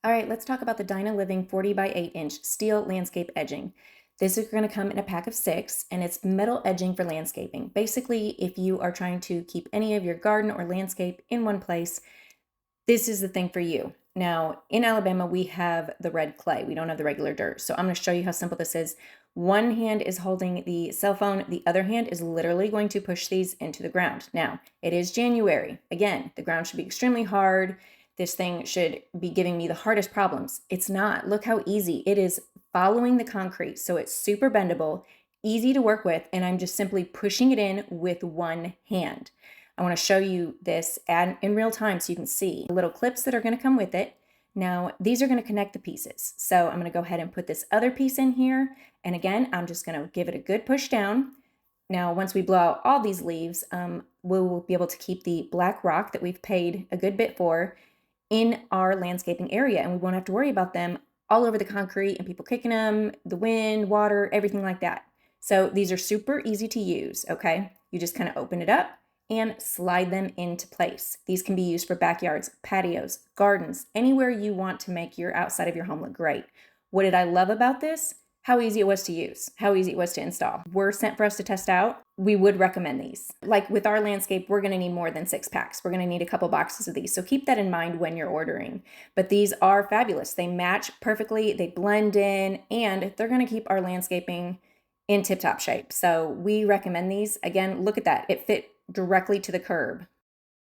All right, let's talk about the Dyna-living 40 by 8 inch steel landscape edging. This is going to come in a pack of 6 and it's metal edging for landscaping. Basically, if you are trying to keep any of your garden or landscape in one place, this is the thing for you. Now, in Alabama, we have the red clay. We don't have the regular dirt. So I'm going to show you how simple this is. One hand is holding the cell phone. The other hand is literally going to push these into the ground. Now, it is January. Again, the ground should be extremely hard. This thing should be giving me the hardest problems. It's not. Look how easy it is following the concrete. So it's super bendable, easy to work with, and I'm just simply pushing it in with one hand. I want to show you this in real time so you can see the little clips that are going to come with it. Now, these are going to connect the pieces. So I'm going to go ahead and put this other piece in here. And again, I'm just going to give it a good push down. Now, once we blow out all these leaves, we'll be able to keep the black rock that we've paid a good bit for in our landscaping area. And we won't have to worry about them all over the concrete and people kicking them, the wind, water, everything like that. So these are super easy to use, okay? You just kind of open it up and slide them into place. These can be used for backyards, patios, gardens, anywhere you want to make your outside of your home look great. What did I love about this? How easy it was to use, how easy it was to install. Were sent for us to test out. We would recommend these. Like with our landscape, we're gonna need more than 6 packs. We're gonna need a couple boxes of these. So keep that in mind when you're ordering. But these are fabulous. They match perfectly, they blend in, and they're gonna keep our landscaping in tip-top shape. So we recommend these. Again, look at that. It fit directly to the curb.